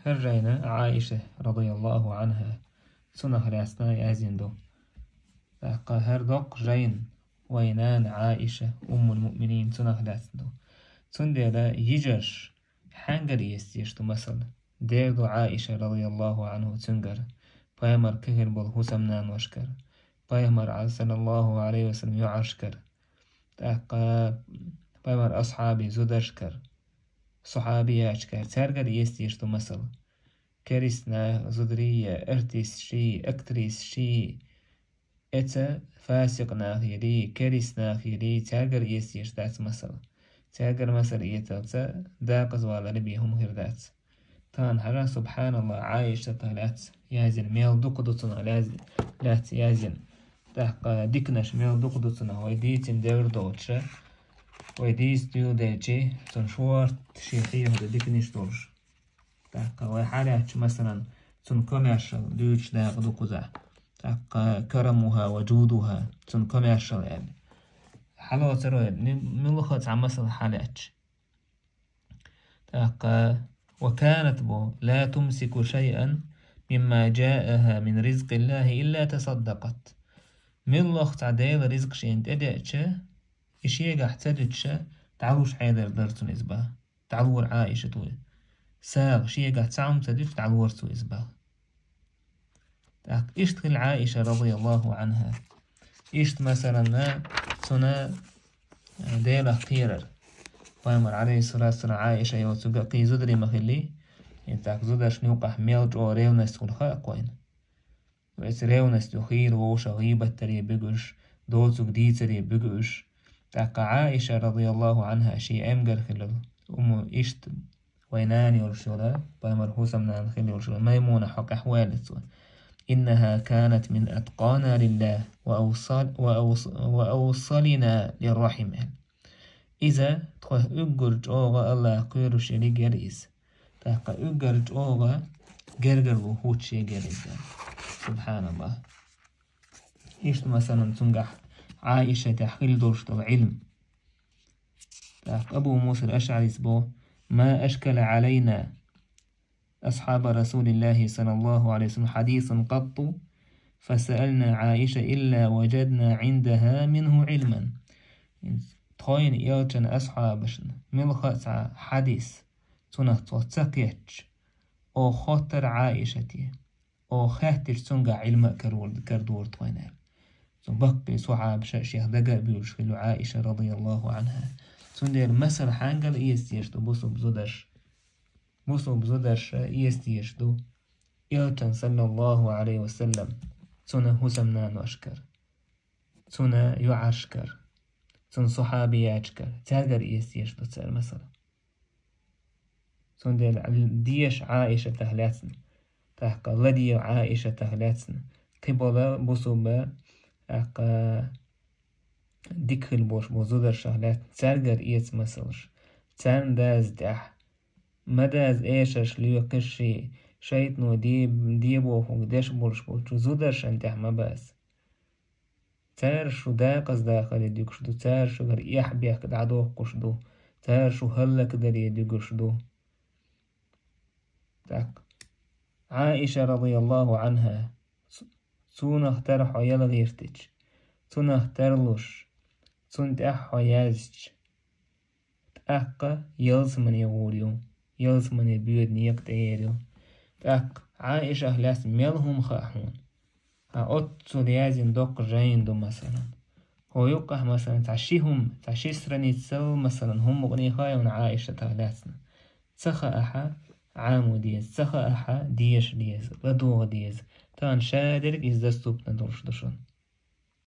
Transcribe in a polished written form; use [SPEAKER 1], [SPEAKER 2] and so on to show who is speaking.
[SPEAKER 1] هرجينا عائشة رضي الله عنها سنة رأسنا يازندو تحقا هردوق جين وينان عائشة أم المؤمنين سنة رأسنا سندلا يجرش حنجر يستيشتو مثلا ديردو عائشة رضي الله عنه تنجر بايمر كهر بالهسمنان وشكر بايمر صلى الله عليه وسلم يعشكر تحقا بايمر أصحابي زودشكر صحابي أشكر ترجر يستيشتو مثلا كريسنا زدرية ارتيس شي اكتريس شي اتا فاسق ناخيري كريس ناخيري ترجر يستيش دات مثلا ترجر مثلا يتلتا داقز ولا لبيهم غير دات تان حرا سبحان الله عايشة تهلات يازن ميل دوقدوتنا لات يازن تحقا ديكناش ميل دوقدوتنا ويديتن دور دوتشا ويديس ديو ديتشي تنشوارت شيخيه هذا ديكنيش دورش تحقا وحالات مثلا تنكمرشل دوتش داق دوقزا تحقا كرمها وجودها تنكمرشل يعني حلوة تروي ملخص عن مثل حالات تحقا وكانت بو لا تمسك شيئا مما جاءها من رزق الله إلا تصدقت من لخت عديل رزق شين تدعش إشيغا احتدتش تعلوش حيدر درتون إزبا تعلور عائشة توي ساغ شيغا تعم تدف تعلور تو إزبا إشتغل عائشة رضي الله عنها إشت مثلا سنة ديلا خيرر فايمر عليه الصلاة والسلام عائشة يوتوغا قي زدري مخلي انتاك زدرش نوقح ميلج او ريونس والخاق وين وإس ريونس تخير ووشا غيبة تري بيقوش دوتوغ دي تري بيقوش تاك عائشة رضي الله عنها شي امجر خلال إشت ويناني ورشولا فايمر حوسا من الخلي ورشولا ميمونة حق أحوالت إنها كانت من أتقانا لله وأوصلنا للرحم إذا تخوه أجرج أوغا الله قيرو شري جريس تحقا أجرج أوغا جرجر وهوت شي جريس سبحان الله إيش مثلا تنجح عائشة تحقيل درشت العلم أبو موسى الأشعري سبو ما أشكل علينا أصحاب رسول الله صلى الله عليه وسلم حديث قط فسألنا عائشة إلا وجدنا عندها منه علما تخوين إيوتشن أصحابشن ملخص حديث تنهتو تسكيتش أو خطر عائشتي أو خاتر سنجا علم كردور طوينال بقي صحاب شيخ دقا بيوشخلو عائشة رضي الله عنها سندير مثل حانجل إيستيشتو بوسو بزودرش إيستيشتو إيوتشن صلى الله عليه وسلم سنة هسمنان وأشكر سنة يعشكر سن صحابي يعشكر تاقر إيستيشتو تسأل مثلا سندير ديش عائشة تهلاتنا تحقا لدي عائشة تهلاتنا قبلا بوسو أقا ديكل بوش بوزودر شهلات تارجر إيت مسلش تان داز دح مداز إيشش ليو قشي شيطنو ديبو وقداش بولش بولش زودر شنتح مباس تارشو داقز داخل ديكشدو تارشو غر يحبيح كد عدوه قشدو تارشو هلك دري ديكشدو تاك عائشة رضي الله عنها سونه ترحو يلغيرتج سونه ترلوش سنت أحو يازج تأقى يلزمن يغوريو يلزمن يبيود نيق تأيريو تأق عائشة لاس ميلهم خاحون أتو ليازن دوق جاين دو مثلا هو يقح مثلا تعشي سرني تسو مثلا هم مغني خايون عائشة تغلاسنا تسخى أحا عامو ديز تسخى أحا ديش ديز لدوغ ديز تان شادرك إزدستوب ندورش دشون